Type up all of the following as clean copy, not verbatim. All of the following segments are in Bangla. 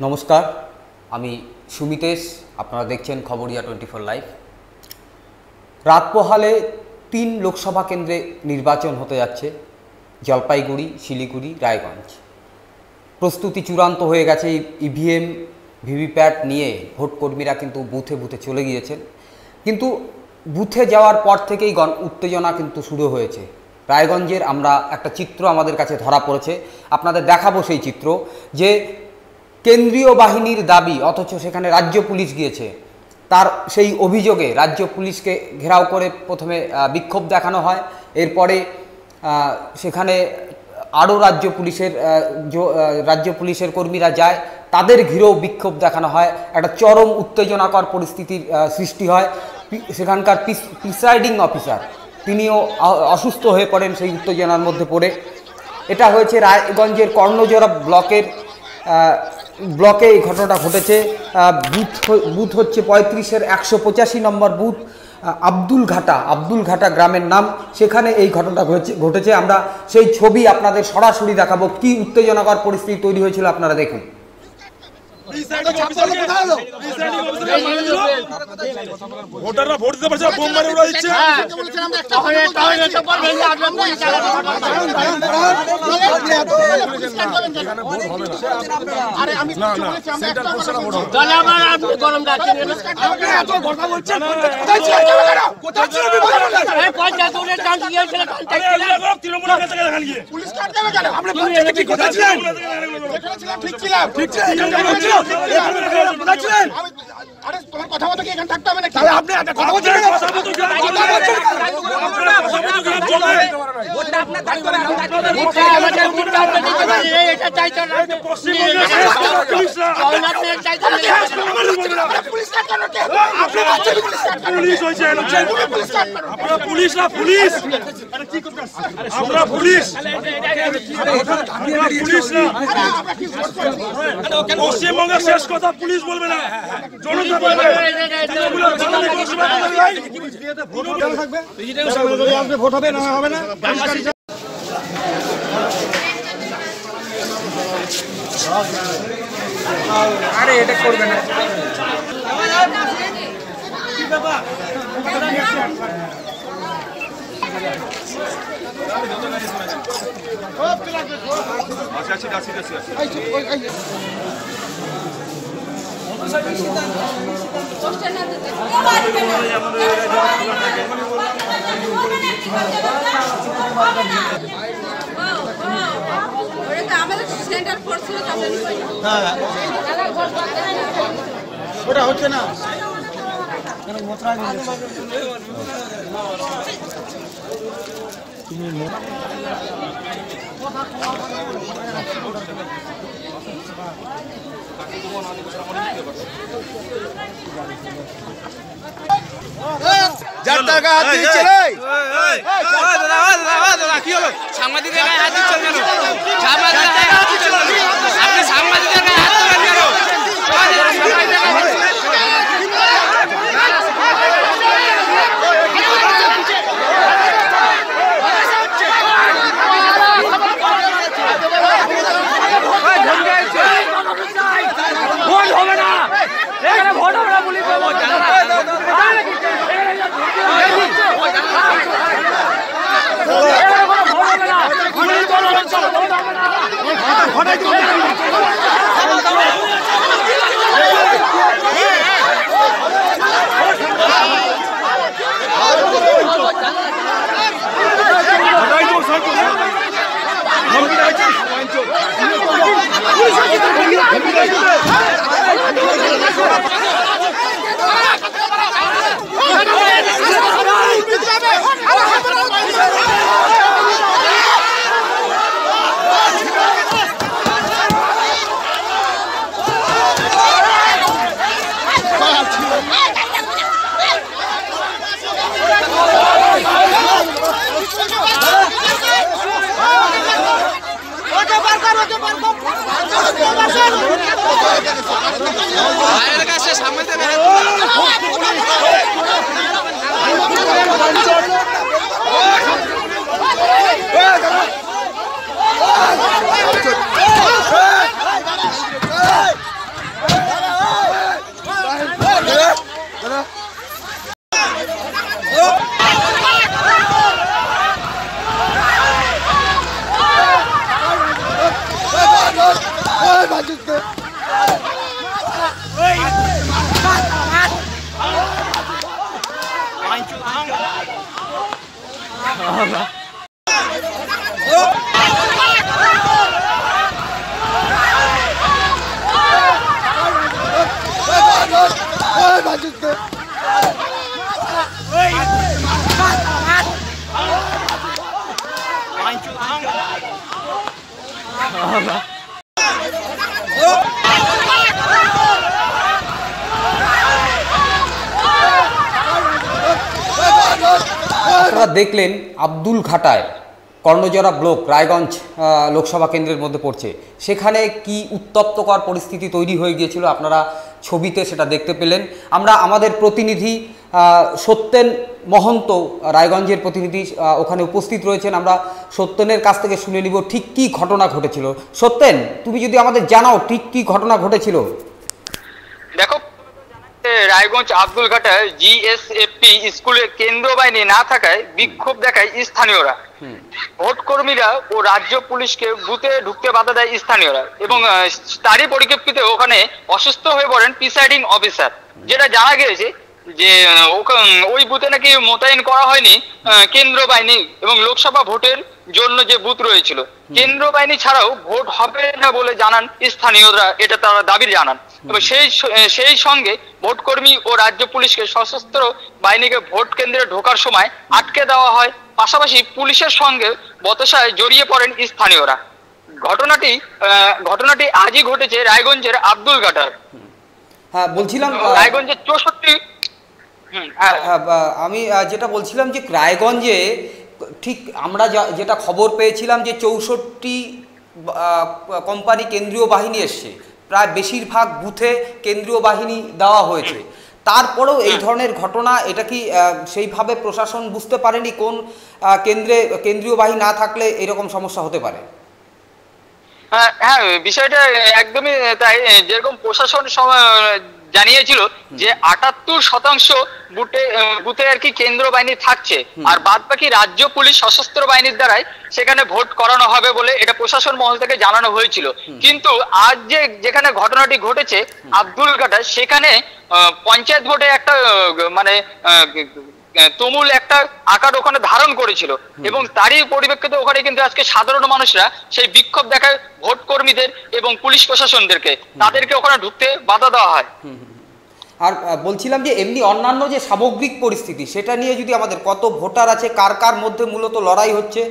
নমস্কার, আমি সুমিতেশ। আপনারা দেখছেন খবরিয়া 24 লাইভ। রাত পোহালে 3 লোকসভা কেন্দ্রে নির্বাচন হতে যাচ্ছে, জলপাইগুড়ি, শিলিগুড়ি, রায়গঞ্জ। প্রস্তুতি চূড়ান্ত হয়ে গেছে। ইভিএম, ভিভিপ্যাট নিয়ে ভোটকর্মীরা কিন্তু বুথে বুথে চলে গিয়েছেন, কিন্তু বুথে যাওয়ার পর থেকেই উত্তেজনা কিন্তু শুরু হয়েছে। রায়গঞ্জের আমরা একটা চিত্র আমাদের কাছে ধরা পড়েছে, আপনাদের দেখাবো সেই চিত্র, যে কেন্দ্রীয় বাহিনীর দাবি অথচ সেখানে রাজ্য পুলিশ গিয়েছে। তার সেই অভিযোগে রাজ্য পুলিশকে ঘেরাও করে প্রথমে বিক্ষোভ দেখানো হয়, এরপরে সেখানে আরও রাজ্য পুলিশের কর্মীরা যায়, তাদের ঘিরেও বিক্ষোভ দেখানো হয়। একটা চরম উত্তেজনাকর পরিস্থিতির সৃষ্টি হয়। সেখানকার প্রিসাইডিং অফিসার তিনিও অসুস্থ হয়ে পড়েন সেই উত্তেজনার মধ্যে পড়ে। এটা হয়েছে রায়গঞ্জের কর্ণজোড়া ব্লকে এই ঘটনাটা ঘটেছে। বুথ হচ্ছে 35-এর 185 নম্বর বুথ, আব্দুল ঘাটা গ্রামের নাম। সেখানে এই ঘটনাটা ঘটেছে। আমরা সেই ছবি আপনাদের সরাসরি দেখাবো। কি উত্তেজনাকর পরিস্থিতি তৈরি হয়েছিল আপনারা দেখুন। ভোটাররা ভোট দিতে পারছে, বোম মারে উড়াই দিচ্ছে। কথা মতো কি এখানে থাকতে হবে না? তাহলে আপনি একটা কথা বলছেন, পুলিশ না পুলিশ, আমরা পুলিশ, পশ্চিমবঙ্গের শেষ কথা পুলিশ বলবে না, জনতা বলবে। ভোট হবে না হবে না। আরে এটা করবে না। ওটা হচ্ছে না। কি হলো? সাংবাদিকের গায়ে হাত দিচ্ছেন কেন? সাংবাদিকের গায়ে হাত দিচ্ছেন কেন? আপনি সাংবাদিকের গায়ে হাত তোলেন কেন? ভোট হবে না, এখানে ভোট হবে না, পুলিশ আপনারা দেখলেন আব্দুল ঘাটায় কর্ণজোড়া ব্লক রায়গঞ্জ লোকসভা কেন্দ্রের মধ্যে পড়ছে, সেখানে কি উত্তপ্তকর পরিস্থিতি তৈরি হয়ে গিয়েছিল আপনারা ছবিতে সেটা দেখতে পেলেন। আমরা আমাদের প্রতিনিধি সত্যেন মহন্ত, রায়গঞ্জের প্রতিনিধি ওখানে উপস্থিত রয়েছেন, আমরা সত্যেনের কাছ থেকে শুনে নিব ঠিক কী ঘটনা ঘটেছিল। সত্যেন, তুমি যদি আমাদের জানাও ঠিক কী ঘটনা ঘটেছিল। দেখো, রায়গঞ্জ আব্দুল ঘাটায় জিএসএফপি স্কুলে কেন্দ্রীয় বাহিনী না থাকায় বিক্ষোভ দেখায় স্থানীয়রা। ভোট কর্মীরা ও রাজ্য পুলিশকে বুথে ঢুকতে বাধা দেয় স্থানীয়রা এবং তারই পরিপ্রেক্ষিতে ওখানে অসুস্থ হয়ে পড়েন প্রিসাইডিং অফিসার। যেটা জানা গিয়েছে যে ওই বুথে নাকি মোতায়েন করা হয়নি কেন্দ্রীয় বাহিনী এবং লোকসভা ভোটের জন্য যে বুথ রয়েছিল। কেন্দ্রীয় বাহিনী ছাড়াও ভোট হবে না বলে জানান স্থানীয়রা, এটা তারা দাবি জানান। এবং সেই সঙ্গে ভোটকর্মী ও রাজ্য পুলিশকে সশস্ত্র বাহিনীকে ভোট কেন্দ্রে ঢোকার সময় আটকে দেওয়া হয়। পাশাপাশি পুলিশের সঙ্গে বচসায় জড়িয়ে পড়েন স্থানীয়রা। ঘটনাটি আজই ঘটেছে রায়গঞ্জের আব্দুল ঘাটার। হ্যাঁ, বলছিলাম রায়গঞ্জের 64। আমি যেটা বলছিলাম যে রায়গঞ্জে ঠিক আমরা যেটা খবর পেয়েছিলাম যে 64 কোম্পানি কেন্দ্রীয় বাহিনী এসছে, প্রায় বেশিরভাগ বুথে কেন্দ্রীয় বাহিনী দেওয়া হয়েছে। তারপরেও এই ধরনের ঘটনা, এটা কি সেইভাবে প্রশাসন বুঝতে পারেনি কোন কেন্দ্রীয় বাহিনী না থাকলে এরকম সমস্যা হতে পারে? হ্যাঁ, বিষয়টা একদমই তাই। যেরকম প্রশাসন জানিয়েছিল যে 78% বুথে আর কি কেন্দ্রীয় বাহিনী থাকছে, আর বাদ বাকি রাজ্য পুলিশ সশস্ত্র বাহিনীর দ্বারাই সেখানে ভোট করানো হবে বলে এটা প্রশাসন মহল থেকে জানানো হয়েছিল। কিন্তু আজ যেখানে ঘটনাটি ঘটেছে আব্দুল ঘাটায়, সেখানে পঞ্চায়েত ভোটে একটা মানে তুমুল একটা আকার ওখানে ধারণ করেছিল এবং তারই পরিপ্রেক্ষিতে ওখানে কিন্তু আজকে সাধারণ মানুষরা সেই বিক্ষোভ দেখায় ভোট কর্মীদের এবং পুলিশ প্রশাসনদেরকে, তাদেরকে ওখানে ঢুকতে বাধা দেওয়া হয়। আর বলছিলাম যে এমনি অন্যান্য যে সামগ্রিক পরিস্থিতি, সেটা নিয়ে যদি আমাদের, কত ভোটার আছে, কার কার মধ্যে মূলত লড়াই হচ্ছে,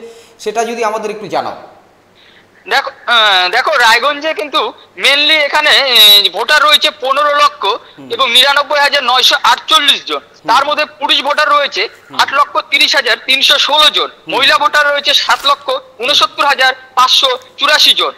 সেটা যদি আমাদের একটু জানাও। দেখো রায়গঞ্জে কিন্তু মেনলি এখানে ভোটার রয়েছে 15 লক্ষ এবং 99,948 জন। তার মধ্যে পুরুষ ভোটার রয়েছে 8,30,316 জন, মহিলা ভোটার রয়েছে 7,69,584 জন।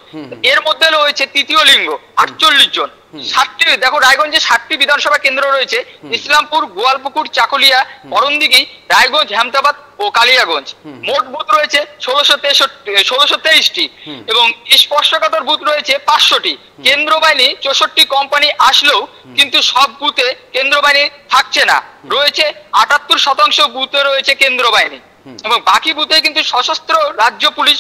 এর মধ্যে রয়েছে তৃতীয় লিঙ্গ 48 জন। 60টি, দেখো রায়গঞ্জে 60টি বিধানসভা কেন্দ্র রয়েছে: ইসলামপুর, গোয়ালপুকুর, চাকুলিয়া, করণদিঘি, রায়গঞ্জ, হেমতাবাদ ও কালিয়াগঞ্জ। মোট বুথ রয়েছে 1623টি এবং স্পর্শকাতর বুথ রয়েছে 500টি। কেন্দ্র বাহিনী 64 কোম্পানি আসলেও কিন্তু সব বুথে কেন্দ্র বাহিনী থাকছে না, রয়েছে 78% বুথে রয়েছে কেন্দ্র বাহিনী এবং বাকি বুথে কিন্তু সশস্ত্র রাজ্য পুলিশ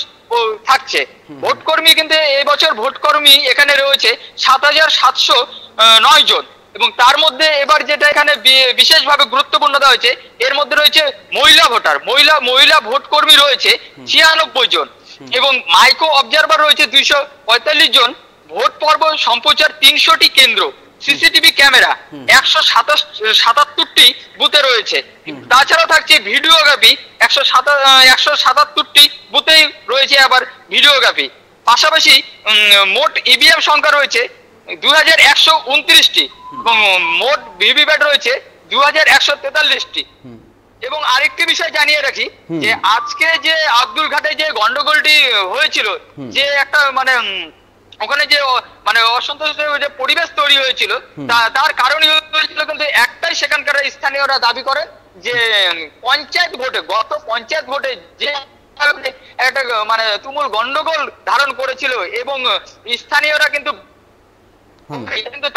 থাকছে। ভোটকর্মী কিন্তু এবছর ভোটকর্মী এখানে রয়েছে 7,709 জন এবং তার মধ্যে এবার যেটা এখানে বিশেষভাবে গুরুত্বপূর্ণ দেওয়া হয়েছে, এর মধ্যে রয়েছে মহিলা ভোটার, মহিলা ভোটকর্মী রয়েছে 96 জন এবং মাইক্রো অবজারভার রয়েছে 245 জন। ভোট পর্ব সম্প্রচার 300টি কেন্দ্র, সিসিটিভি ক্যামেরা 177টি বুথে রয়েছে। তাছাড়াও থাকছে ভিডিওগ্রাফি, 177টি বুথেই রয়েছে আবার ভিডিওগ্রাফি। পাশাপাশি মোট ইভিএম সংখ্যা রয়েছে 2129টি এবং মোট ভিভিপ্যাট রয়েছে 2143টি। এবং আরেকটি বিষয় জানিয়ে রাখি যে আজকে যে আব্দুল ঘাটে যে গন্ডগোলটি হয়েছিল, যে একটা মানে ওখানে যে মানে অসন্তোষের যে পরিবেশ তৈরি হয়েছিল, তার কারণই হয়েছিল কিন্তু একটাই, সেখানকার স্থানীয়রা দাবি করে যে গত পঞ্চায়েত ভোটে যে একটা মানে তুমুল গন্ডগোল ধারণ করেছিল এবং স্থানীয়রা কিন্তু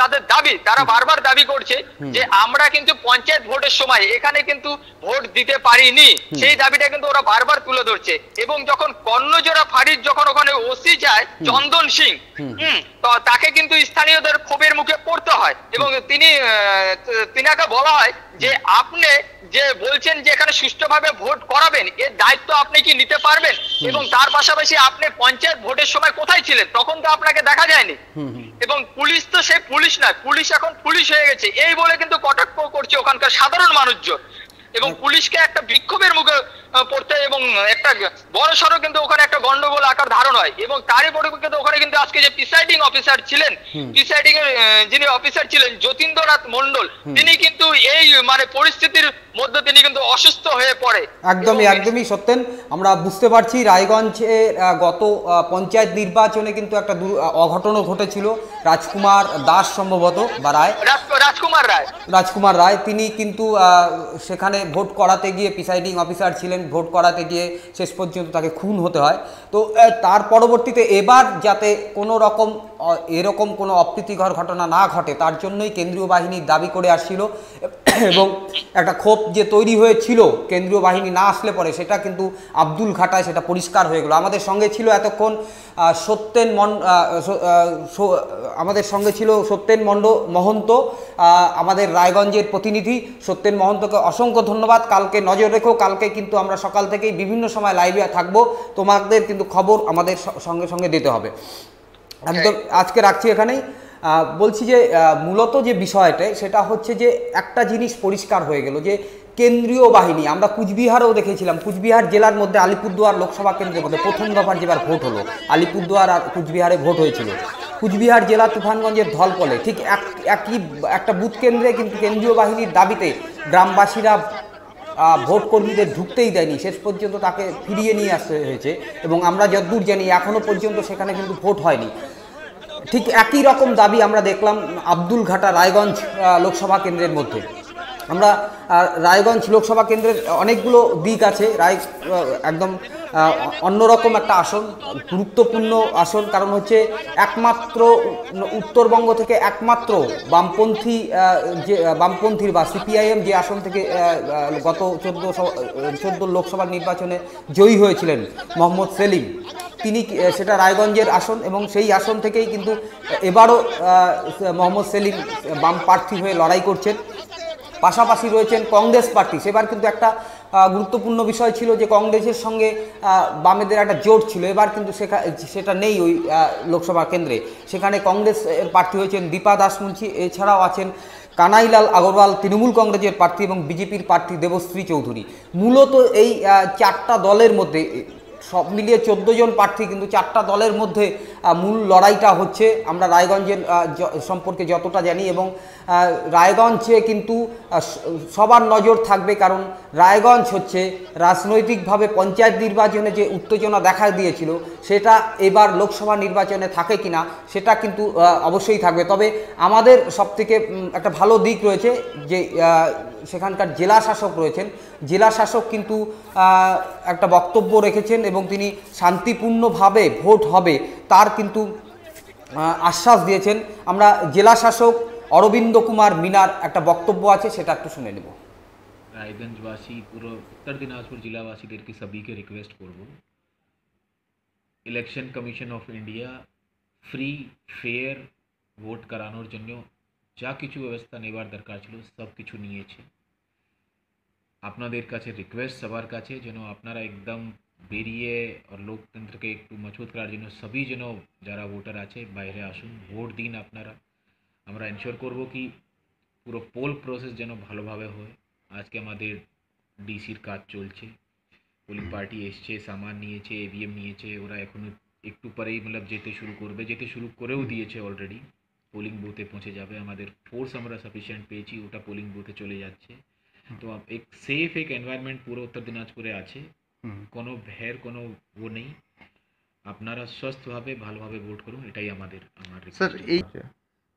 তাদের দাবি, তারা বারবার দাবি করছে যে আমরা কিন্তু পঞ্চায়েত ভোটের সময় এখানে কিন্তু ভোট দিতে পারিনি, সেই দাবিটা কিন্তু ওরা বারবার তুলে ধরছে। এবং যখন কর্ণজোড়া ফাঁড়ির যখন ওখানে ওসি যায় চন্দন সিং, তো তাকে কিন্তু স্থানীয়দের ক্ষোভের মুখে পড়তে হয় এবং তিনাকে বলা হয় যে আপনি যে বলছেন যে এখানে সুষ্ঠুভাবে ভোট করাবেন, এর দায়িত্ব আপনি কি নিতে পারবেন? এবং তার পাশাপাশি আপনি পঞ্চায়েত ভোটের সময় কোথায় ছিলেন? তখন তো আপনাকে দেখা যায়নি। এবং পুলিশ তো সেই পুলিশ নয়, পুলিশ এখন পুলিশ হয়ে গেছে এই বলে কিন্তু কটাক্ষ করছে ওখানকার সাধারণ মানুষজন। এবং পুলিশকে একটা বিক্ষোভের মুখে পড়তে এবং একটা বড় সড়ো কিন্তু ওখানে একটা গন্ডগোল আকার ধারণ হয়। এবং তারই পরিপ্রেক্ষিতে ওখানে কিন্তু আজকে যে প্রিসাইডিং অফিসার ছিলেন, প্রিসাইডিং এর যিনি অফিসার ছিলেন যতীন্দ্রনাথ মণ্ডল, তিনি কিন্তু এই মানে পরিস্থিতির মধ্যে তিনি কিন্তু অসুস্থ হয়ে পড়ে। একদমই সত্যেন, আমরা বুঝতে পারছি রায়গঞ্জে গত পঞ্চায়েত নির্বাচনে কিন্তু একটা অঘটনও ঘটেছিল। রাজকুমার দাস সম্ভবত বা রাজকুমার রায় তিনি কিন্তু সেখানে ভোট করাতে গিয়ে প্রিসাইডিং অফিসার ছিলেন, ভোট করাতে গিয়ে শেষ পর্যন্ত তাকে খুন হতে হয়। তো তার পরবর্তীতে এবার যাতে কোনো রকম এরকম কোনো অপ্রীতিকর ঘটনা না ঘটে তার জন্যই কেন্দ্রীয় বাহিনীর দাবি করে আসছিল। এবং একটা ক্ষোভ যে তৈরি হয়েছিল কেন্দ্রীয় বাহিনী না আসলে পরে, সেটা কিন্তু আব্দুল ঘাটায় সেটা পরিষ্কার হয়ে গেল। আমাদের সঙ্গে ছিল এতক্ষণ সত্যেন মহন্ত, আমাদের রায়গঞ্জের প্রতিনিধি। সত্যেন মহন্তকে অসংখ্য ধন্যবাদ। কালকে নজর রেখো, কালকে কিন্তু আমরা সকাল থেকেই বিভিন্ন সময় লাইভে থাকবো, তোমাদের কিন্তু খবর আমাদের সঙ্গে সঙ্গে দিতে হবে। একদম আজকে রাখছি এখানেই। বলছি যে মূলত যে বিষয়টা সেটা হচ্ছে যে একটা জিনিস পরিষ্কার হয়ে গেল যে কেন্দ্রীয় বাহিনী, আমরা কুচবিহারেও দেখেছিলাম, কুচবিহার জেলার মধ্যে আলিপুরদুয়ার লোকসভা কেন্দ্রের মধ্যে প্রথম দফার যেবার ভোট হলো, আলিপুরদুয়ার আর কুচবিহারে ভোট হয়েছিল। কুচবিহার জেলা তুফানগঞ্জের ধলপলে ঠিক একই একটা বুথ কেন্দ্রে কিন্তু কেন্দ্রীয় বাহিনীর দাবিতে গ্রামবাসীরা ভোট কর্মীদের ঢুকতেই দেয়নি, শেষ পর্যন্ত তাকে ফিরিয়ে নিয়ে আসতে হয়েছে। এবং আমরা যতদূর জানি এখনও পর্যন্ত সেখানে কিন্তু ভোট হয়নি। ঠিক একই রকম দাবি আমরা দেখলাম আব্দুল ঘাটা রায়গঞ্জ লোকসভা কেন্দ্রের মধ্যে। আমরা রায়গঞ্জ লোকসভা কেন্দ্রের অনেকগুলো দিক আছে, একদম অন্যরকম একটা আসন, গুরুত্বপূর্ণ আসন, কারণ হচ্ছে একমাত্র উত্তরবঙ্গ থেকে একমাত্র বামপন্থীর বা সিপিআইএম যে আসন থেকে গত 14 লোকসভা নির্বাচনে জয়ী হয়েছিলেন মোহাম্মদ সেলিম, তিনি সেটা রায়গঞ্জের আসন এবং সেই আসন থেকেই কিন্তু এবারও মোহাম্মদ সেলিম বাম প্রার্থী হয়ে লড়াই করছেন। পাশাপাশি রয়েছেন কংগ্রেস পার্টি। সেবার কিন্তু একটা গুরুত্বপূর্ণ বিষয় ছিল যে কংগ্রেসের সঙ্গে বামেদের একটা জোট ছিল, এবার কিন্তু সেটা নেই ওই লোকসভা কেন্দ্রে। সেখানে কংগ্রেস প্রার্থী হয়েছেন দীপা দাসমুন্সি, এছাড়াও আছেন কানাইলাল আগরওয়াল তৃণমূল কংগ্রেসের প্রার্থী এবং বিজেপির প্রার্থী দেবশ্রী চৌধুরী। মূলত এই 4টা দলের মধ্যে সব মিলিয়ে 14 জন প্রার্থী, কিন্তু 4টা দলের মধ্যে মূল লড়াইটা হচ্ছে। আমরা রায়গঞ্জের সম্পর্কে যতটা জানি এবং রায়গঞ্জে কিন্তু সবার নজর থাকবে, কারণ রায়গঞ্জ হচ্ছে রাজনৈতিকভাবে পঞ্চায়েত নির্বাচনে যে উত্তেজনা দেখা দিয়েছিল সেটা এবার লোকসভা নির্বাচনে থাকে কিনা সেটা কিন্তু অবশ্যই থাকবে। তবে আমাদের সবথেকে একটা ভালো দিক রয়েছে যে সেখানকার জেলা শাসক রয়েছেন, জেলা শাসক কিন্তু একটা বক্তব্য রেখেছেন এবং তিনি শান্তিপূর্ণভাবে ভোট হবে তার কিন্তু আশ্বাস দিয়েছেন। আমরা জেলা শাসক অরবিন্দ কুমার মিনার একটা বক্তব্য আছে, সেটা একটু শুনে নেব। রায়গঞ্জবাসী পুরো উত্তর দিনাজপুর জেলাবাসীদেরকে সবাইকে রিকোয়েস্ট করব, election commission of India free fair vote করানোর জন্য যা কিছু ব্যবস্থা নেবার দরকার ছিল সব কিছু নিয়েছে। আপনাদের কাছে রিকোয়েস্ট সবার কাছে যেন আপনারা একদম বেরিয়ে আর লোকতন্ত্রকে একটু মজবুত করার জন্য সবই যেন যারা ভোটার আছে বাইরে আসুন, ভোট দিন আপনারা। আমরা এনশিওর করব কি পুরো পোল প্রসেস যেন ভালোভাবে হয়। আজকে আমাদের ডিসির কাজ চলছে, পোলিং পার্টি এসছে, সামান নিয়েছে, ইভিএম নিয়েছে, ওরা এখনও একটু পরেই যেতে শুরু করেও দিয়েছে অলরেডি, পোলিং বুথে পৌঁছে যাবে। আমাদের ফোর্স আমরা সাফিসিয়েন্ট পেয়েছি, ওটা পোলিং বুথে চলে যাচ্ছে। তো এক সেফ এক এনভায়রনমেন্ট পুরো উত্তর দিনাজপুরে আছে, কোনো ভয়ের কোনো ও নেই। আপনারা সুস্থভাবে ভালোভাবে ভোট করুন, এটাই আমার স্যার। এই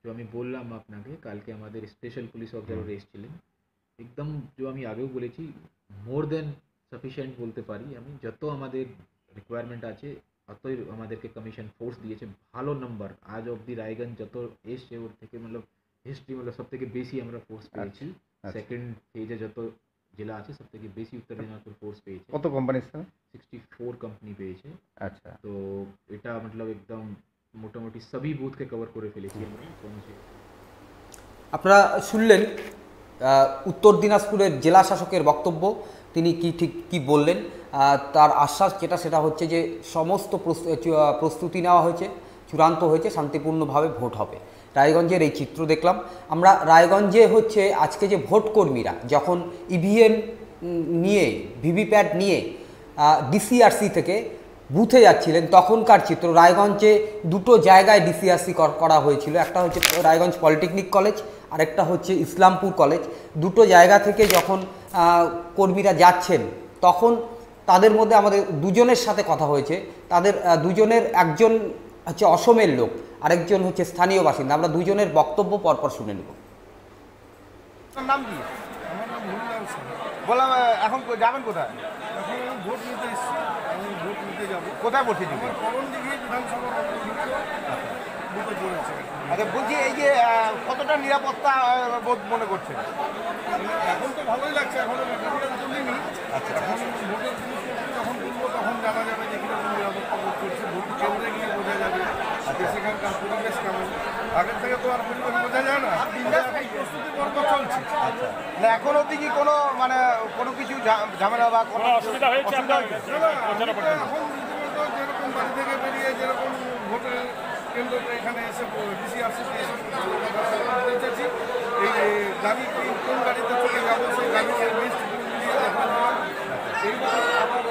তো আমি বললাম আপনাকে, কালকে আমাদের স্পেশাল পুলিশ অবজারভার এসেছিলেন, একদম যে আমি আগেও বলেছি মোর দেন সাফিসিয়েন্ট বলতে পারি আমি, যত আমাদের রিকোয়ারমেন্ট আছে অতই আমাদেরকে কমিশন ফোর্স দিয়েছে। ভালো নাম্বার আজ অবধি রায়গঞ্জ যত এসছে ওর থেকে হিস্ট্রি সব থেকে বেশি আমরা ফোর্স পেয়েছি। সেকেন্ড ফেজে যত জেলা আছে সব থেকে বেশি উত্তর দিনাজপুর ফোর্স পেয়েছে। কত কোম্পানি স্যার? 64 কোম্পানি পেয়েছে। আচ্ছা, তো এটা একদম মোটামুটি সবই বুথকে কভার করে ফেলেছি আমরা। আপনারা শুনলেন উত্তর দিনাজপুরের জেলা শাসকের বক্তব্য, তিনি কি বললেন, তার আশ্বাস সেটা হচ্ছে যে সমস্ত প্রস্তুতি নেওয়া হয়েছে, চূড়ান্ত হয়েছে, শান্তিপূর্ণভাবে ভোট হবে। রায়গঞ্জের এই চিত্র দেখলাম আমরা। রায়গঞ্জে হচ্ছে আজকে যে ভোট কর্মীরা যখন ইভিএম নিয়ে, ভিভিপ্যাট নিয়ে ডিসিআরসি থেকে বুথে যাচ্ছিলেন তখনকার চিত্র। রায়গঞ্জে দুটো জায়গায় ডিসিআরসি করা হয়েছিল, একটা হচ্ছে রায়গঞ্জ পলিটেকনিক কলেজ, আরেকটা হচ্ছে ইসলামপুর কলেজ। দুটো জায়গা থেকে যখন কর্মীরা যাচ্ছেন তখন তাদের মধ্যে আমাদের দুজনের সাথে কথা হয়েছে। তাদের দুজনের, একজন হচ্ছে অসমের লোক, আরেকজন হচ্ছে স্থানীয় বাসিন্দা। আমরা দুজনের বক্তব্য পরপর শুনে নেব। নাম কি? বললাম এখন যাবেন কোথায়? ভোট নিতে এসেছি, আমি ভোট নিতে যাবো। কোথায় ভোট দিতে? করণ দিঘি বিধানসভা বুথে পড়েছে। আচ্ছা, বলছি এই যে কতটা নিরাপত্তা বোধ মনে করছেন? এখন তো ভালোই লাগছে, এখন ব্যাপারটা তুলিনি। আচ্ছা, এখন ভোটের জিনিসপত্র যখন তুলবো তখন জানা যাবে যে কীরকম নিরাপত্তা বোধ করছে। ভোট কেন্দ্রে গিয়ে বোঝা যাবে যে সেখানকার পরিবেশ কেমন। আগের থেকে তো আর পরিবেশ বোঝা যায় না, প্রস্তুতি পর্ব চলছে। আচ্ছা, না এখন অবধি কি কোনো মানে কোনো কিছু ঝামেলা বা কোনো অসুবিধা হয়েছে? এখন রীতিমতো যেরকম বাড়ি থেকে বেরিয়ে যেরকম ভোটের কেন্দ্রটা এখানে এসে ডিসিআরসিতে এসে পৌঁছেছি। এই গাড়ি কোন গাড়িতে চলে যাবো সেই গাড়িকে লিস্ট দিয়ে দেখা যাওয়া। এইভাবে আবার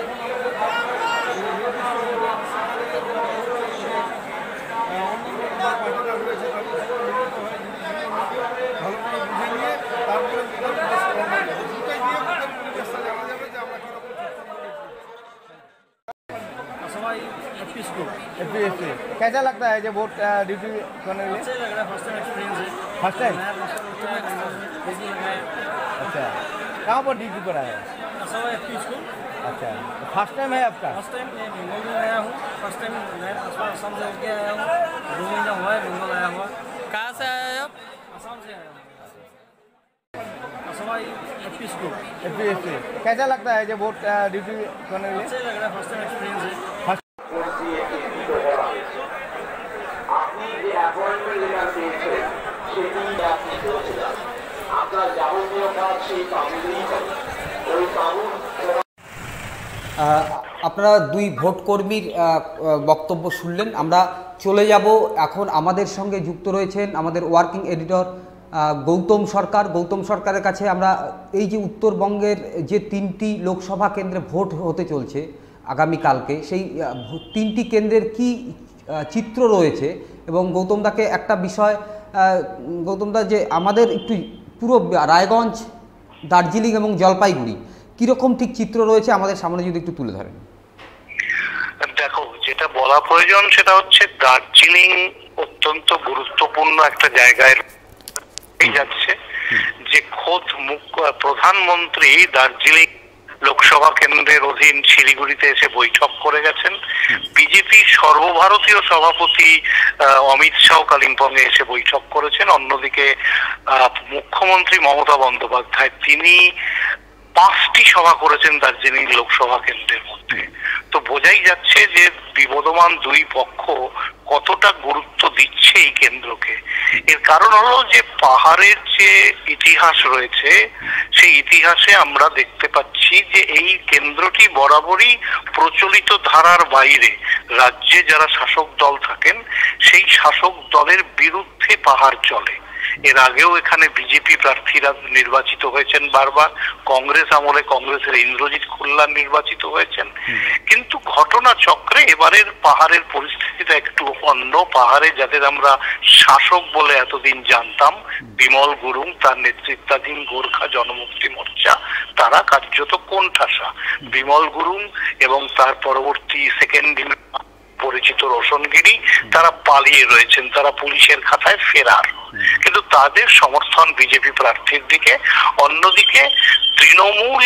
পার্টিরা রয়েছে তাদের সঙ্গে মিলিত হয়ে ভালো করে বুঝে নিয়ে তারপরে দুটাই দিয়ে ভোটের পরিবেশটা জানা যাবে যে আমরা কীরকম सवाई 21 को एपीएससी कैसा लगता है जब वोट ड्यूटी करने के लिए? अच्छा लग रहा है, फर्स्ट टाइम एक्सपीरियंस है। First time? नया फेसबुक लगाया। अच्छा, कहाँ पर ड्यूटी पर आया है? सवाई 21 को अच्छा, फर्स्ट टाइम है आपका? फर्स्ट टाइम मैं बंगाल में आया हूँ। फर्स्ट टाइम मैं असम से होकर आया हूँ। 2 महीना हुआ है बंगाल आया हुआ। कहाँ से आए आप? असम से आया हूँ। सवाई 21 को एपीएससी कैसा लगता है जब वोट ड्यूटी करने के लिए? अच्छा लग रहा है, फर्स्ट टाइम एक्सपीरियंस है। আপনি যে অ্যাপয়েন্টমেন্ট লেটার পেয়েছেন সেটি আপনি করেছিলেন, আপনার যাবতীয় কাজ সেই কাগজেই হবে। ওই কাগজ আপনারা দুই ভোট কর্মীর বক্তব্য শুনলেন। আমরা চলে যাব এখন। আমাদের সঙ্গে যুক্ত রয়েছেন আমাদের ওয়ার্কিং এডিটর গৌতম সরকার। গৌতম সরকারের কাছে আমরা এই যে উত্তরবঙ্গের যে 3টি লোকসভা কেন্দ্রে ভোট হতে চলছে আগামীকালকে, সেই 3টি কেন্দ্রের কি চিত্র রয়েছে, এবং গৌতমদাকে একটা বিষয়, গৌতমদা যে আমাদের একটু পুরো রায়গঞ্জ, দার্জিলিং এবং জলপাইগুড়ি কীরকম ঠিক চিত্র রয়েছে আমাদের সামনে যদি একটু তুলে ধরেন। দেখো, যেটা বলা প্রয়োজন সেটা হচ্ছে দার্জিলিং অত্যন্ত গুরুত্বপূর্ণ একটা জায়গায় যাচ্ছে, যে খোদ প্রধানমন্ত্রী দার্জিলিং লোকসভা কেন্দ্রের অধীন শিলিগুড়িতে এসে বৈঠক করে গেছেন। বিজেপি সর্বভারতীয় সভাপতি অমিত শাহ কালিম্পং এ এসে বৈঠক করেছেন। অন্যদিকে মুখ্যমন্ত্রী মমতা বন্দ্যোপাধ্যায় তিনি 5টি সভা করেছেন দার্জিলিং লোকসভা কেন্দ্রের মধ্যে। তো বোঝাই যাচ্ছে যে বিবদমান দুই পক্ষ কতটা গুরুত্ব দিচ্ছে এই কেন্দ্রকে। এর কারণ হলো যে পাহাড়ের যে ইতিহাস রয়েছে সেই ইতিহাসে আমরা দেখতে পাচ্ছি যে এই কেন্দ্রটি বরাবরই প্রচলিত ধারার বাইরে রাজ্যে যারা শাসক দল থাকেন সেই শাসক দলের বিরুদ্ধে পাহাড় চলে। এর আগেও এখানে বিজেপি প্রার্থীরা নির্বাচিত হয়েছেন বারবার, কংগ্রেস আমলে কংগ্রেসের ইন্দ্রজিৎ খুল্লার নির্বাচিত হয়েছেন। কিন্তু ঘটনা চক্রে এবারের পাহাড়ের পরিস্থিতিটা একটু অন্য। পাহাড়ে যাদের আমরা শাসক বলে এতদিন জানতাম, বিমল গুরুং তার নেতৃত্বাধীন গোর্খা জনমুক্তি মোর্চা, তারা কার্যত কোণঠাসা। বিমল গুরুং এবং তার পরবর্তী সেকেন্ড পরিচিত রোশনগিরি তারা পালিয়ে রয়েছেন, তারা পুলিশের খাতায় ফেরার। কিন্তু তাদের সমর্থন বিজেপি প্রার্থীর দিকে। অন্যদিকে তৃণমূল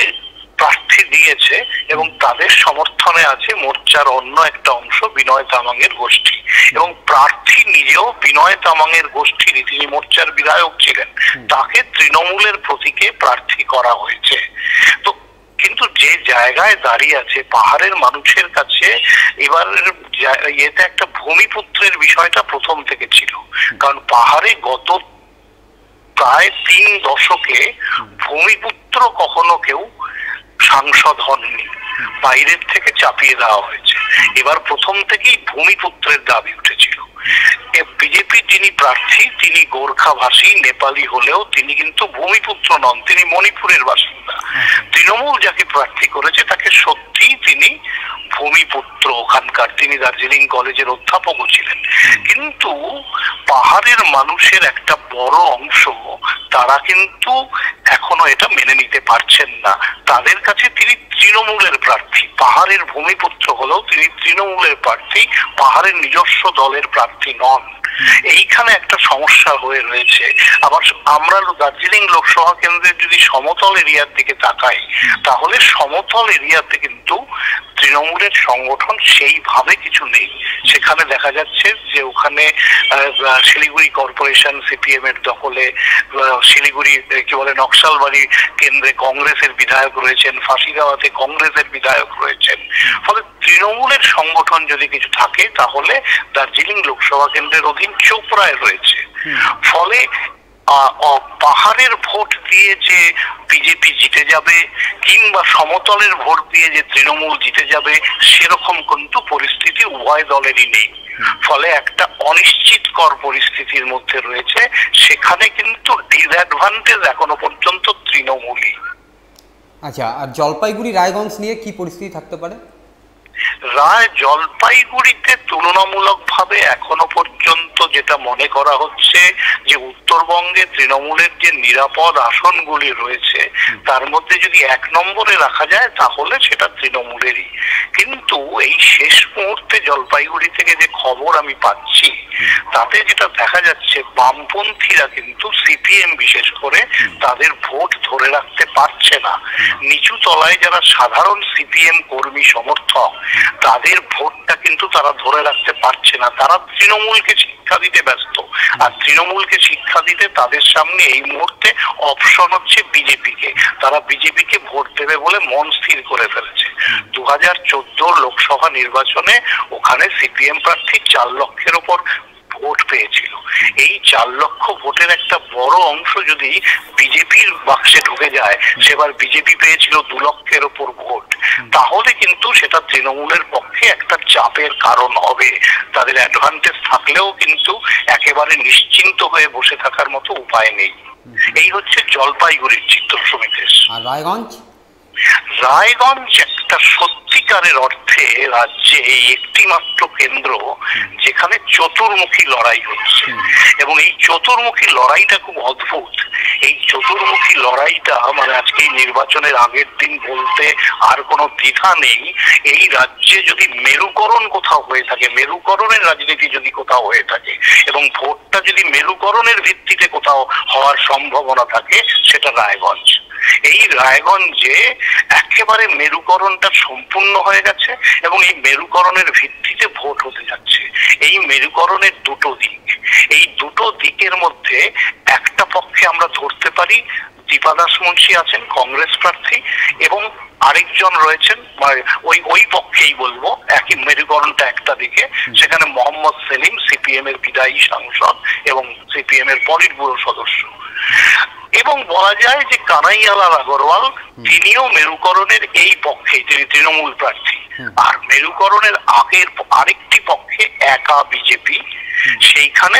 প্রার্থী দিয়েছে এবং তাদের সমর্থনে আছে মোর্চার অন্য একটা অংশ, বিনয় তামাংয়ের গোষ্ঠী। এবং প্রার্থী নিজেও বিনয় তামাংয়ের গোষ্ঠীর, তিনি মোর্চার বিধায়ক ছিলেন, তাকে তৃণমূলের প্রতীকে প্রার্থী করা হয়েছে। তো কিন্তু যে জায়গায় দাঁড়িয়ে আছে পাহাড়ের মানুষের কাছে এবার এতে একটা ভূমিপুত্রের বিষয়টা প্রথম থেকে ছিল। কারণ পাহাড়ে গত প্রায় 3 দশকে ভূমিপুত্র কখনো কেউ সাংসদ হননি, বাইরের থেকে চাপিয়ে দেওয়া হয়েছে। এবার প্রথম থেকেই ভূমিপুত্রের দাবি উঠেছিল। বিজেপির যিনি প্রার্থী তিনি গোর্খাভাষী নেপালি হলেও তিনি কিন্তু ভূমিপুত্র নন, তিনি মণিপুরের বাসিন্দা। তৃণমূল যাকে প্রার্থী করেছে তাকে সত্যি তিনি ভূমিপুত্র ওখানকার, তিনি দার্জিলিং কলেজের অধ্যাপকও ছিলেন। কিন্তু পাহাড়ের মানুষের একটা বড় অংশ তারা কিন্তু এখনো এটা মেনে নিতে পারছেন না। তাদের কাছে তিনি তৃণমূলের প্রার্থী, পাহাড়ের ভূমিপুত্র হলেও তিনি তৃণমূলের প্রার্থী, পাহাড়ের নিজস্ব দলের প্রার্থী নন। এইখানে একটা সমস্যা হয়ে রয়েছে। আবার আমরা দার্জিলিং লোকসভা কেন্দ্রের যদি সমতল এরিয়ার দিকে তাকাই, তাহলে সমতল এরিয়াতে কিন্তু তৃণমূলের সংগঠন সেইভাবে কিছু নেই। সেখানে দেখা যাচ্ছে যে ওখানে শিলিগুড়ি কর্পোরেশন সিপিএম এর দখলে, শিলিগুড়ি কি বলে নকশালবাড়ি কেন্দ্রে কংগ্রেসের বিধায়ক রয়েছেন, ফাঁসিগাঁওয়াতে কংগ্রেসের বিধায়ক রয়েছেন। ফলে তৃণমূলের সংগঠন যদি কিছু থাকে তাহলে দার্জিলিং লোকসভা কেন্দ্রের অধীন চোপড়ায় রয়েছে। ফলে পাহাড়ের ভোট দিয়ে যে বিজেপি জিতে যাবে কিংবা সমতলের ভোট দিয়ে যে তৃণমূল জিতে যাবে সেরকম কিন্তু পরিস্থিতি উভয় দলেরই নেই। ফলে একটা অনিশ্চিতকর পরিস্থিতির মধ্যে রয়েছে। সেখানে কিন্তু ডিসঅ্যাডভান্টেজ এখনো পর্যন্ত তৃণমূলই। আচ্ছা, আর জলপাইগুড়ি রায়গঞ্জ নিয়ে কি পরিস্থিতি থাকতে পারে? জলপাইগুড়িতে তুলনামূলকভাবে এখনো পর্যন্ত যেটা মনে করা হচ্ছে যে উত্তরবঙ্গে তৃণমূলের যে নিরাপদ আসনগুলি রয়েছে তার মধ্যে যদি 1 নম্বরে রাখা যায় তাহলে সেটা তৃণমূলেরই। কিন্তু এই শেষ মুহূর্তে জলপাইগুড়ি থেকে যে খবর আমি পাচ্ছি তাতে যেটা দেখা যাচ্ছে বামপন্থীরা কিন্তু সিপিএম বিশেষ করে তাদের ভোট ধরে রাখতে পারছে না। নিচু তলায় যারা সাধারণ সিপিএম কর্মী সমর্থক তাদের ভোটটা কিন্তু তারা ধরে রাখতে পারছে না। তারা তৃণমূলকে শিক্ষা দিতে ব্যস্ত, আর তৃণমূলকে শিক্ষা দিতে তাদের সামনে এই মুহূর্তে অপশন হচ্ছে বিজেপিকে। তারা বিজেপিকে ভোট দেবে বলে মন স্থির করে ফেলেছে। 2014 লোকসভা নির্বাচনে ওখানে সিপিএম প্রার্থী 4 লক্ষের ওপর ভোট পেয়েছিল। এই 4 লক্ষ ভোটের একটা বড় অংশ যদি বিজেপির বাক্সে ঢুকে যায়, সেবার বিজেপি পেয়েছিল 2 লক্ষের ওপর ভোট, তাহলে কিন্তু সেটা তৃণমূলের পক্ষে একটা চাপের কারণ হবে। তাদের অ্যাডভান্টেজ থাকলেও কিন্তু একেবারে নিশ্চিন্ত হয়ে বসে থাকার মতো উপায় নেই। এই হচ্ছে জলপাইগুড়ির চিত্র সমিতেশ। আর রায়গঞ্জ? রায়গঞ্জ একটা সত্যিকারের অর্থে রাজ্যে এই একটি মাত্র কেন্দ্র যেখানে চতুর্মুখী লড়াই হচ্ছে, এবং এই চতুর্মুখী লড়াইটা খুব অদ্ভুত। এই চতুর্মুখী লড়াইটা মানে আজকে নির্বাচনের আগের দিন বলতে আর কোনো দ্বিধা নেই। এই রাজ্যে যদি মেরুকরণ কোথাও হয়ে থাকে, মেরুকরণের রাজনীতি যদি কোথাও হয়ে থাকে এবং ভোটটা যদি মেরুকরণের ভিত্তিতে কোথাও হওয়ার সম্ভাবনা থাকে সেটা রায়গঞ্জ। এই রায়গঞ্জে একেবারে মেরুকরণটা সম্পূর্ণ হয়ে গেছে এবং এই মেরুকরণের ভিত্তিতে ভোট হতে যাচ্ছে। এই মেরুকরণের 2টো দিক, এই 2টো দিকের মধ্যে একটা পক্ষে আমরা ধরতে পারি দীপা দাস মুন্সি আছেন কংগ্রেস প্রার্থী, এবং আরেকজন রয়েছেন ওই পক্ষেই বলবো, একই মেরুকরণটা একটা দিকে, সেখানে মোহাম্মদ সেলিম সিপিএম এর বিদায়ী সাংসদ এবং সিপিএম এর পলিট ব্যুরো সদস্য। এবং বলা যায় যে কানাইয়ালাল আগরওয়াল তিনিও মেরুকরণের এই পক্ষে, তিনি তৃণমূল প্রার্থী। আর মেরুকরণের আগের আরেকটি পক্ষে একা বিজেপি, সেইখানে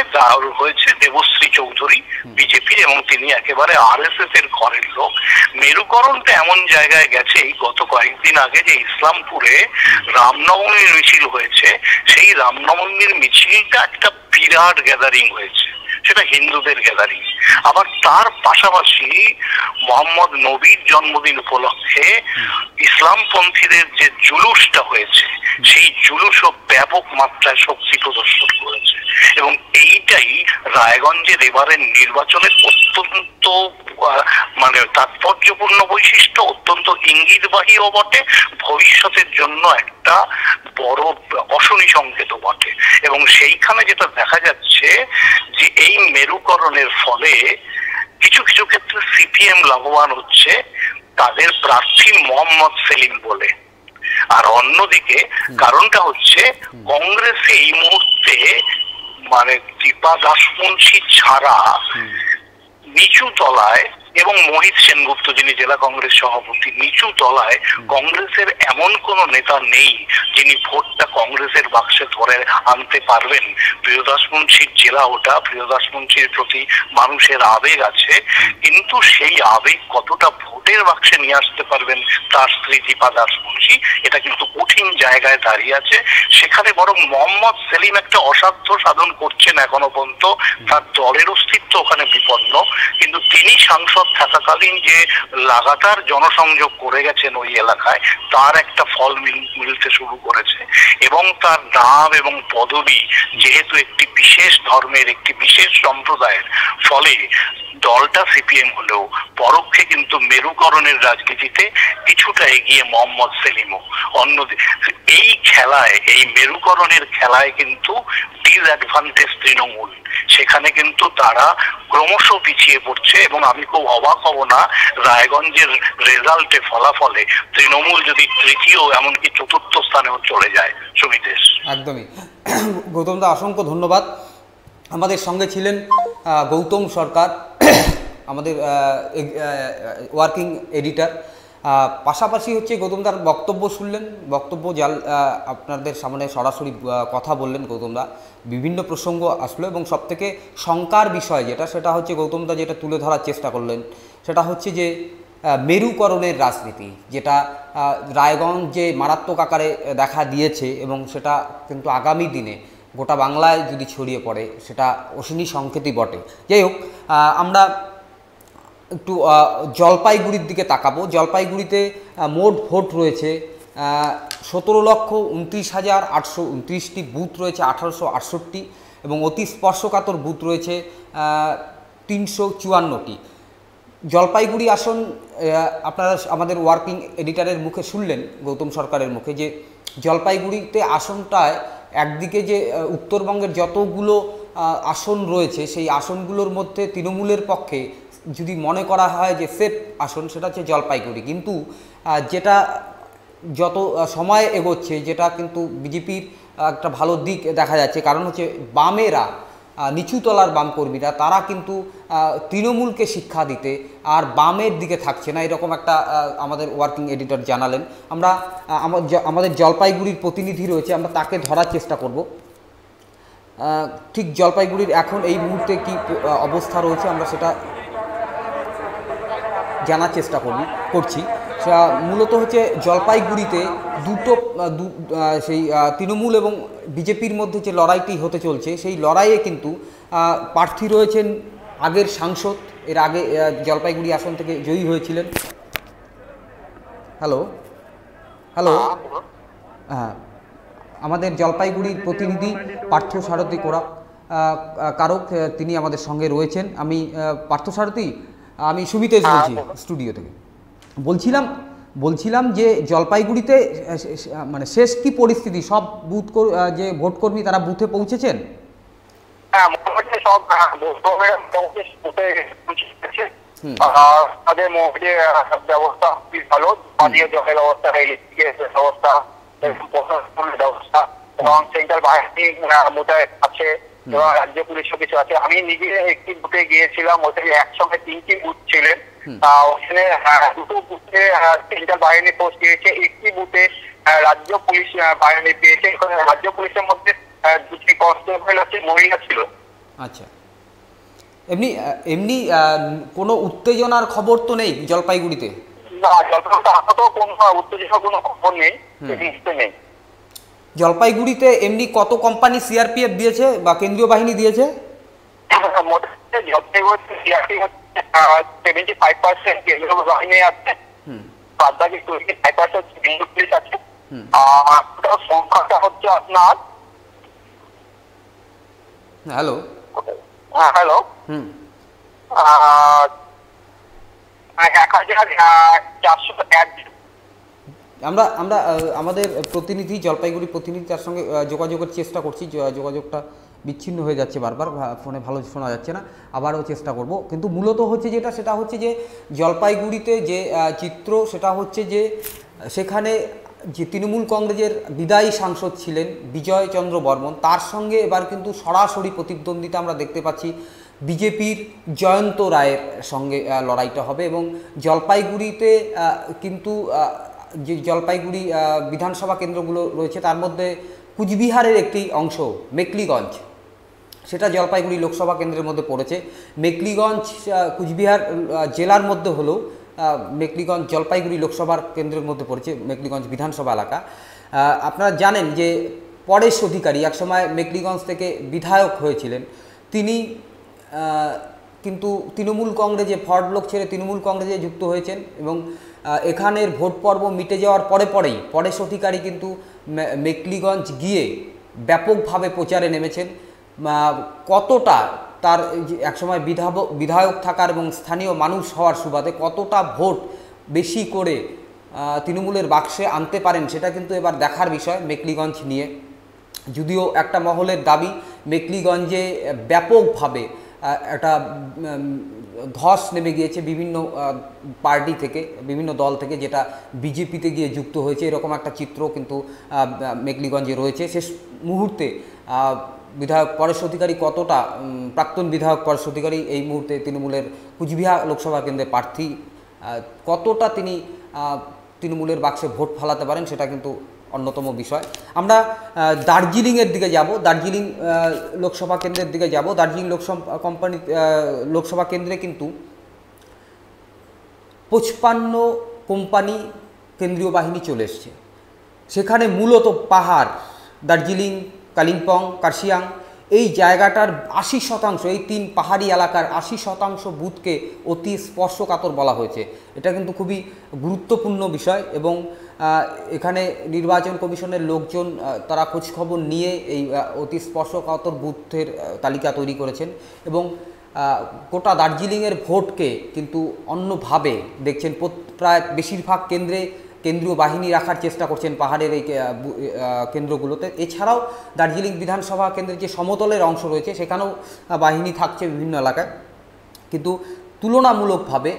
হয়েছে দেবশ্রী চৌধুরী বিজেপির, এবং তিনি একেবারে আরএসএস এর ঘরের লোক। মেরুকরণটা এমন জায়গায় গেছে, এই গত কয়েকদিন আগে যে ইসলামপুরে রামনবমীর মিছিল হয়েছে, সেই রামনবমীর মিছিলটা একটা বিরাট গ্যাদারিং হয়েছে, সেটা হিন্দুদের গ্যাদারিং। আবার তার পাশাপাশি মোহাম্মদ নবীর জন্মদিন উপলক্ষে ইসলামপন্থীদের যে জুলুসটা হয়েছে, সেই জুলুসও ব্যাপক মাত্রায় শক্তি প্রদর্শন করেছে। এবং এইটাই রায়গঞ্জের এবারের নির্বাচনের অত্যন্ত মানে তাৎপর্যপূর্ণ বৈশিষ্ট্য, অত্যন্ত ইঙ্গিতবাহীও বটে, ভবিষ্যতের জন্য একটা বড় অশনি সংকেত বটে। এবং সেইখানে যেটা দেখা যাচ্ছে যে এই মেরুকরণের ফলে কিছু কিছু ক্ষেত্রে সিপিএম লাভবান হচ্ছে তাদের প্রার্থী মোহাম্মদ সেলিম বলে। আর অন্যদিকে কারণটা হচ্ছে কংগ্রেসে এই মুহূর্তে মানে দীপা দাস মুন্সি ছাড়া নিচু তলায়, এবং মোহিত সেনগুপ্ত যিনি জেলা কংগ্রেস সভাপতি, নিচু তলায় কংগ্রেসের এমন কোন নেতা নেই যিনি ভোটটা কংগ্রেসের বাক্সে ধরে আনতে পারবেন। প্রিয়দাস মুন্সির জেলা ওটা, প্রিয়দাস মুন্সির প্রতি মানুষের আবেগ আছে, কিন্তু সেই আবেগ কতটা ভোটের বাক্সে নিয়ে আসতে পারবেন তার স্ত্রী দীপা দাস মুন্সি, এটা কিন্তু কঠিন জায়গায় দাঁড়িয়ে আছে। সেখানে বরং মোহাম্মদ সেলিম একটা অসাধ্য সাধন করছেন এখনো পর্যন্ত, তার দলের অস্তিত্ব ওখানে বিপন্ন, কিন্তু তিনি সাংসদ থাকাকালীন যে লাগাতার জনসংযোগ করে গেছেন ওই এলাকায়, তার একটা ফল মিলতে শুরু করেছে। এবং তার নাম এবং পদবি যেহেতু একটি বিশেষ ধর্মের, একটি বিশেষ সম্প্রদায়ের, ফলে দলটা সিপিএম হলেও পরোক্ষে কিন্তু মেরুকরণের রাজনীতিতে কিছুটা এগিয়ে মোহাম্মদ সেলিমও। এই খেলায়, এই মেরুকরণের খেলায় কিন্তু ডিসঅ্যাডভান্টেজ তৃণমূল, সেখানে কিন্তু তারা ক্রমশ পিছিয়ে পড়ছে। এবং আমি খুব অবাক হব না রায়গঞ্জের রেজাল্টে, ফলাফলে তৃণমূল যদি তৃতীয় এমনকি চতুর্থ স্থানেও চলে যায়। সুমিতেশ, একদমই। গৌতম দা, অসংখ্য ধন্যবাদ। আমাদের সঙ্গে ছিলেন গৌতম সরকার, আমাদের ওয়ার্কিং এডিটর। পাশাপাশি হচ্ছে গৌতমদার বক্তব্য শুনলেন, বক্তব্য আপনাদের সামনে সরাসরি কথা বললেন গৌতমদা, বিভিন্ন প্রসঙ্গ আসলো, এবং সবথেকে শঙ্কার বিষয় যেটা, সেটা হচ্ছে গৌতমদা যেটা তুলে ধরার চেষ্টা করলেন, সেটা হচ্ছে যে মেরুকরণের রাজনীতি, যেটা রায়গঞ্জে মারাত্মক আকারে দেখা দিয়েছে, এবং সেটা কিন্তু আগামী দিনে গোটা বাংলায় যদি ছড়িয়ে পড়ে সেটা অশনি সংকেতই বটে। যাই হোক, আমরা একটু জলপাইগুড়ির দিকে তাকাবো। জলপাইগুড়িতে মোট ভোট রয়েছে 17,29,829টি, বুথ রয়েছে 1868, এবং অতি স্পর্শকাতর বুথ রয়েছে 354টি। জলপাইগুড়ি আসন আপনারা আমাদের ওয়ার্কিং এডিটরের মুখে শুনলেন, গৌতম সরকারের মুখে, যে জলপাইগুড়িতে আসনটায় একদিকে যে উত্তরবঙ্গের যতগুলো আসন রয়েছে, সেই আসনগুলোর মধ্যে তৃণমূলের পক্ষে যদি মনে করা হয় যে সেফ আসন, সেটা হচ্ছে জলপাইগুড়ি। কিন্তু যেটা যত সময় এগোচ্ছে, যেটা কিন্তু বিজেপির একটা ভালো দিক দেখা যাচ্ছে, কারণ হচ্ছে বামেরা, নিচুতলার বাম কর্মীরা, তারা কিন্তু তৃণমূলকে শিক্ষা দিতে আর বামের দিকে থাকছে না, এরকম একটা আমাদের ওয়ার্কিং এডিটর জানালেন। আমরা আমাদের জলপাইগুড়ির প্রতিনিধি রয়েছে, আমরা তাকে ধরার চেষ্টা করব। ঠিক জলপাইগুড়ির এখন এই মুহূর্তে কি অবস্থা রয়েছে আমরা সেটা জানার চেষ্টা করছি। মূলত হচ্ছে জলপাইগুড়িতে সেই তৃণমূল এবং বিজেপির মধ্যে যে লড়াইটি হতে চলছে, সেই লড়াইয়ে কিন্তু প্রার্থী রয়েছেন আগের সাংসদ, এর আগে জলপাইগুড়ি আসন থেকে জয়ী হয়েছিলেন। হ্যালো, হ্যাঁ, আমাদের জলপাইগুড়ির প্রতিনিধি পার্থসারথী কারক, তিনি আমাদের সঙ্গে রয়েছেন। আমি পার্থসারথী, আমি সুমিতেশ বলছি স্টুডিও থেকে। বলছিলাম যে জলপাইগুড়িতে মানে শেষ কি পরিস্থিতি, সব বুথ যে ভোটকর্মী তারা বুথে পৌঁছেছেন? হ্যাঁ, মোটামুটি সব তাদের মোটামুটি ব্যবস্থা খুবই ভালো, পানীয় জলের ব্যবস্থা, ইলেকট্রিকের ব্যবস্থা, প্রশাসনের ব্যবস্থা, এবং সেন্ট্রাল বাহিনী মোতায়েন আছে, এবং রাজ্য পুলিশও কিছু আছে। আমি নিজে একটি বুথে গিয়েছিলাম, ওখানে একসঙ্গে 3টি বুথ ছিলেন। ওখানে 2টো বুথে সেন্ট্রাল বাহিনী পোস্ট দিয়েছে, একটি বুথে রাজ্য পুলিশ বাহিনী পেয়েছে। এখানে রাজ্য পুলিশের মধ্যে 2টি কনস্টেবল আছে, মহিলা ছিল। আচ্ছা, এমনি কোনো উত্তেজনার খবর তো নেই জলপাইগুড়িতে? না, জলপাইগুড়িতে আপাতত কোনো উত্তেজনার কোনো খবর নেই, নেই। জলপাইগুড়িতে এমনি কত কোম্পানি সিআরপিএফ দিয়েছে বা কেন্দ্রীয় বাহিনী দিয়েছে? জলপাইগুড়িতে সিআরপিএফ 75% কেন্দ্রীয় বাহিনী আছে, বাদ বাকি 25% কেন্দ্রীয় পুলিশ আছে। আর সংখ্যাটা হচ্ছে আপনার, হ্যালো, হ্যালো, 1401। আমরা আমাদের প্রতিনিধি, জলপাইগুড়ি প্রতিনিধি, তার সঙ্গে যোগাযোগের চেষ্টা করছি, যোগাযোগটা বিচ্ছিন্ন হয়ে যাচ্ছে বারবার, ফোনে ভালো শোনা যাচ্ছে না, আবারও চেষ্টা করব। কিন্তু মূলত হচ্ছে সেটা হচ্ছে যে জলপাইগুড়িতে যে চিত্র, সেটা হচ্ছে যে সেখানে যে তৃণমূল কংগ্রেসের বিদায়ী সাংসদ ছিলেন বিজয় চন্দ্র বর্মন, তার সঙ্গে এবার কিন্তু সরাসরি প্রতিদ্বন্দ্বিতা আমরা দেখতে পাচ্ছি বিজেপির জয়ন্ত রায়ের সঙ্গে লড়াইটা হবে এবং জলপাইগুড়িতে কিন্তু যে জলপাইগুড়ি বিধানসভা কেন্দ্রগুলো রয়েছে তার মধ্যে কুচবিহারের একটি অংশ মেকলিগঞ্জ, সেটা জলপাইগুড়ি লোকসভা কেন্দ্রের মধ্যে পড়েছে। মেকলিগঞ্জ কুচবিহার জেলার মধ্যে হলেও মেকলিগঞ্জ জলপাইগুড়ি লোকসভার কেন্দ্রের মধ্যে পড়েছে, মেকলিগঞ্জ বিধানসভা এলাকা। আপনারা জানেন যে পরেশ অধিকারী একসময় মেকলিগঞ্জ থেকে বিধায়ক হয়েছিলেন, তিনি কিন্তু তৃণমূল কংগ্রেসে ফরওয়ার্ড ব্লক ছেড়ে তৃণমূল কংগ্রেসে যুক্ত হয়েছেন এবং এখানের ভোট পর্ব মিটে যাওয়ার পরেই পরেশ অধিকারী কিন্তু মেকলিগঞ্জ গিয়ে ব্যাপকভাবে প্রচারে নেমেছেন। কতটা তার একসময় বিধায়ক থাকার এবং স্থানীয় মানুষ হওয়ার সুবাদে কতটা ভোট বেশি করে তৃণমূলের বাক্সে আনতে পারেন সেটা কিন্তু এবার দেখার বিষয় মেকলিগঞ্জ নিয়ে। যদিও একটা মহলের দাবি মেকলিগঞ্জে ব্যাপকভাবে একটা ধস নেমে গিয়েছে বিভিন্ন পার্টি থেকে, বিভিন্ন দল থেকে, যেটা বিজেপিতে গিয়ে যুক্ত হয়েছে, এরকম একটা চিত্র কিন্তু মেকলিগঞ্জে রয়েছে। শেষ মুহূর্তে বিধায়ক পরেশ অধিকারী কতটা, প্রাক্তন বিধায়ক পরেশ অধিকারী এই মুহূর্তে তৃণমূলের কুচবিহার লোকসভা কেন্দ্রের প্রার্থী, কতটা তিনি তৃণমূলের বাক্সে ভোট ফলাতে পারেন সেটা কিন্তু অন্যতম বিষয়। আমরা দার্জিলিংয়ের দিকে যাব, দার্জিলিং লোকসভা কেন্দ্রের দিকে যাব। দার্জিলিং লোকসভা কেন্দ্রে কিন্তু 55 কোম্পানি কেন্দ্রীয় বাহিনী চলে এসছে। সেখানে মূলত পাহাড়, দার্জিলিং, কালিম্পং, কার্শিয়াং, এই জায়গাটার 80%, এই 3 পাহাড়ি এলাকার 80% বুথকে অতি স্পর্শকাতর বলা হয়েছে। এটা কিন্তু খুবই গুরুত্বপূর্ণ বিষয় এবং এখানে নির্বাচন কমিশনের লোকজন তারা খোঁজখবর নিয়ে এই অতি স্পর্শকাতর বুথের তালিকা তৈরি করেছেন এবং গোটা দার্জিলিংয়ের ভোটকে কিন্তু অন্যভাবে দেখছেন। প্রায় বেশিরভাগ কেন্দ্রে কেন্দ্রীয় বাহিনী রাখার চেষ্টা করছেন পাহাড়ের এই কেন্দ্রগুলোতে। এছাড়াও দার্জিলিং বিধানসভা কেন্দ্রের যে সমতলের অংশ রয়েছে সেখানেও বাহিনী থাকছে বিভিন্ন এলাকায়, কিন্তু তুলনামূলকভাবে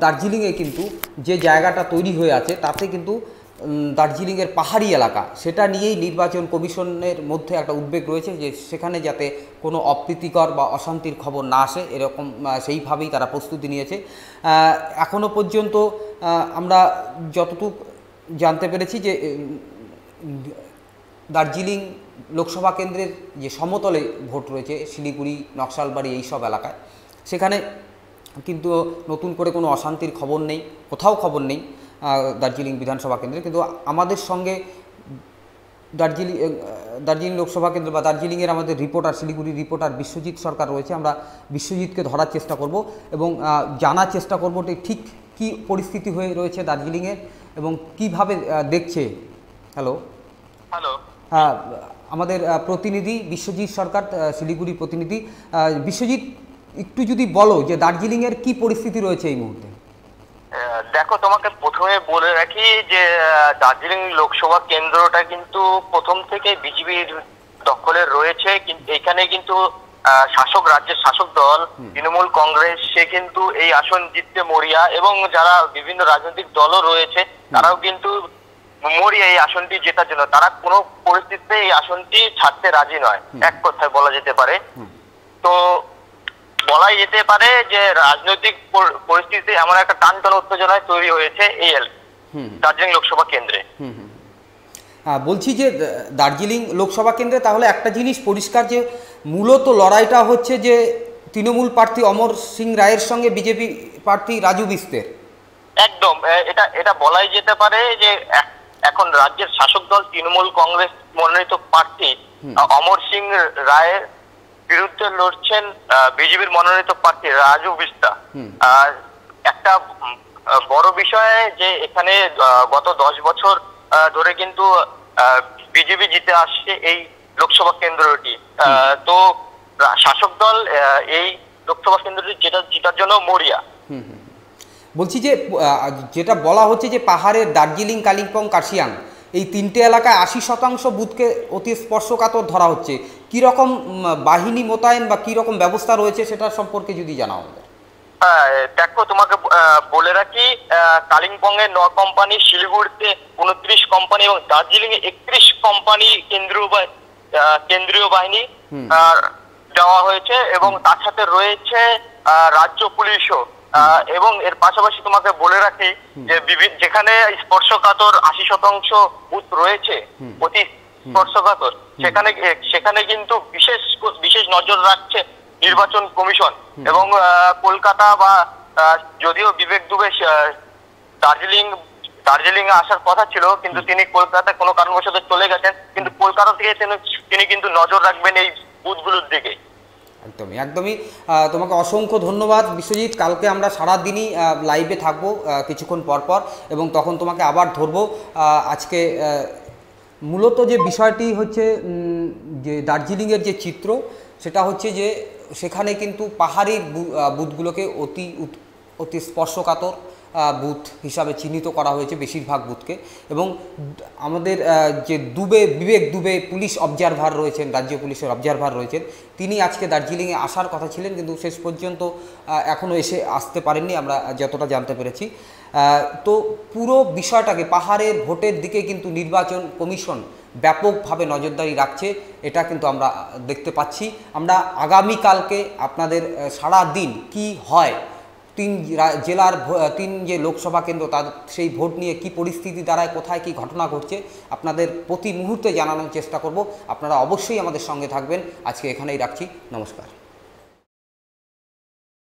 দার্জিলিংয়ে কিন্তু যে জায়গাটা তৈরি হয়ে আছে তাতে কিন্তু দার্জিলিংয়ের পাহাড়ি এলাকা, সেটা নিয়েই নির্বাচন কমিশনের মধ্যে একটা উদ্বেগ রয়েছে যে সেখানে যাতে কোনো অপ্রীতিকর বা অশান্তির খবর না আসে, এরকম সেইভাবেই তারা প্রস্তুতি নিয়েছে। এখনও পর্যন্ত আমরা যতটুকু জানতে পেরেছি যে দার্জিলিং লোকসভা কেন্দ্রের যে সমতলে ভোট রয়েছে শিলিগুড়ি, নকশালবাড়ি, এই সব এলাকায়, সেখানে কিন্তু নতুন করে কোনো অশান্তির খবর নেই, কোথাও খবর নেই দার্জিলিং বিধানসভা কেন্দ্রে। কিন্তু আমাদের সঙ্গে দার্জিলিং লোকসভা কেন্দ্র বা দার্জিলিংয়ের আমাদের রিপোর্টার, শিলিগুড়ির রিপোর্টার বিশ্বজিৎ সরকার রয়েছে। আমরা বিশ্বজিৎকে ধরার চেষ্টা করব এবং জানার চেষ্টা করব ঠিক কী পরিস্থিতি হয়ে রয়েছে দার্জিলিংয়ের এবং কিভাবে দেখছে। হ্যালো, আমাদের প্রতিনিধি বিশ্বজিৎ সরকার, শিলিগুড়ির প্রতিনিধি। বিশ্বজিৎ, একটু যদি বলো যে দার্জিলিংয়ের কি পরিস্থিতি রয়েছে এই মুহূর্তে। দেখো, তোমাকে প্রথমে বলে রাখি যে দার্জিলিং লোকসভা কেন্দ্রটা কিন্তু প্রথম থেকে বিজেপির দখলে রয়েছে। কিন্তু এখানে কিন্তু রাজ্যের শাসক দল তৃণমূল কংগ্রেস, সে কিন্তু এই আসন জিততে মরিয়া এবং যারা বিভিন্ন রাজনৈতিক দলও রয়েছে তারাও কিন্তু মরিয়া এই আসনটি জেতার জন্য। তারা কোনো পরিস্থিতিতে এই আসনটি ছাড়তে রাজি নয়, এক কথায় বলা যেতে পারে। তো বলাই যেতে পারে যে রাজনৈতিক পরিস্থিতি এমন একটা টানটান উত্তেজনায় তৈরি হয়েছে এই দার্জিলিং লোকসভা কেন্দ্রে। বলছি যে দার্জিলিং লোকসভা কেন্দ্রে তাহলে একটা জিনিস পরিষ্কার যে মূলত লড়াইটা হচ্ছে যে তৃণমূল প্রার্থী অমর সিং রায়ের সঙ্গে বিজেপি প্রার্থী রাজু বিস্তের। একদম, এটা বলাই যেতে পারে যে এখন রাজ্যের শাসক দল তৃণমূল কংগ্রেস মনোনীত প্রার্থী অমর সিং রায়ের বিরুদ্ধে লড়ছেন বিজেপির মনোনীত প্রার্থী রাজু বিস্তা। আর একটা বড় বিষয় যে এখানে গত 10 বছর ধরে কিন্তু বিজেপি জিতে আসছে এই লোকসভা কেন্দ্রটি। তো শাসক দল এই লোকসভা কেন্দ্রটি জেতার জন্য মরিয়া। বলছি যে যেটা বলা হচ্ছে যে পাহাড়ের দার্জিলিং, কালিম্পং, কার্শিয়াং, এই 3টে এলাকায় 80% বুথকে অতি স্পর্শকাতর ধরা হচ্ছে। কীরকম বাহিনী মোতায়েন বা কীরকম ব্যবস্থা রয়েছে সেটা সম্পর্কে যদি জানাও আমাদের। দেখো, তোমাকে বলে রাখি, কালিম্পং এ 9 কোম্পানি, শিলিগুড়িতে 29 কোম্পানি এবং দার্জিলিং এ 31 কোম্পানি কেন্দ্রীয় বাহিনী। আর দেওয়া হয়েছে এবং তার সাথে রয়েছে রাজ্য পুলিশও। এবং এর পাশাপাশি তোমাকে বলে রাখি যে যেখানে স্পর্শকাতর 80% বুথ রয়েছে, অতি স্পর্শকাতর, সেখানে কিন্তু বিশেষ নজর রাখছে নির্বাচন কমিশন। এবং কলকাতা বা যদিও বিবেক দুবে দার্জিলিং এ আসার কথা ছিল, কিন্তু তিনি কলকাতায় কোনো কারণবশত চলে গেছেন, কিন্তু কলকাতা থেকে তিনি কিন্তু নজর রাখবেন এই বুথগুলোর দিকে। একদমই তোমাকে অসংখ্য ধন্যবাদ বিশ্বজিৎ। কালকে আমরা সারাদিনই লাইভে থাকবো কিছুক্ষণ পরপর, এবং তখন তোমাকে আবার ধরবো। আজকে মূলত যে বিষয়টি হচ্ছে যে দার্জিলিংয়ের যে চিত্র, সেটা হচ্ছে যে সেখানে কিন্তু পাহাড়ি বুথগুলোকে অতি স্পর্শকাতর বুথ হিসাবে চিহ্নিত করা হয়েছে বেশিরভাগ বুথকে। এবং আমাদের যে বিবেক দুবে পুলিশ অবজারভার রয়েছেন, রাজ্য পুলিশের অবজারভার রয়েছেন, তিনি আজকে দার্জিলিংয়ে আসার কথা ছিলেন, কিন্তু শেষ পর্যন্ত এখনও আসতে পারেননি আমরা যতটা জানতে পেরেছি। তো পুরো বিষয়টাকে পাহাড়ের ভোটের দিকে কিন্তু নির্বাচন কমিশন ব্যাপকভাবে নজরদারি রাখছে, এটা কিন্তু আমরা দেখতে পাচ্ছি। আমরা আগামীকালকে আপনাদের সারা দিন কি হয়, 3 জেলার 3 যে লোকসভা কেন্দ্র তার সেই ভোট নিয়ে কি পরিস্থিতি দাঁড়ায়, কোথায় কি ঘটনা ঘটছে, আপনাদের প্রতি মুহূর্তে জানানোর চেষ্টা করব। আপনারা অবশ্যই আমাদের সঙ্গে থাকবেন। আজকে এখানেই রাখছি, নমস্কার।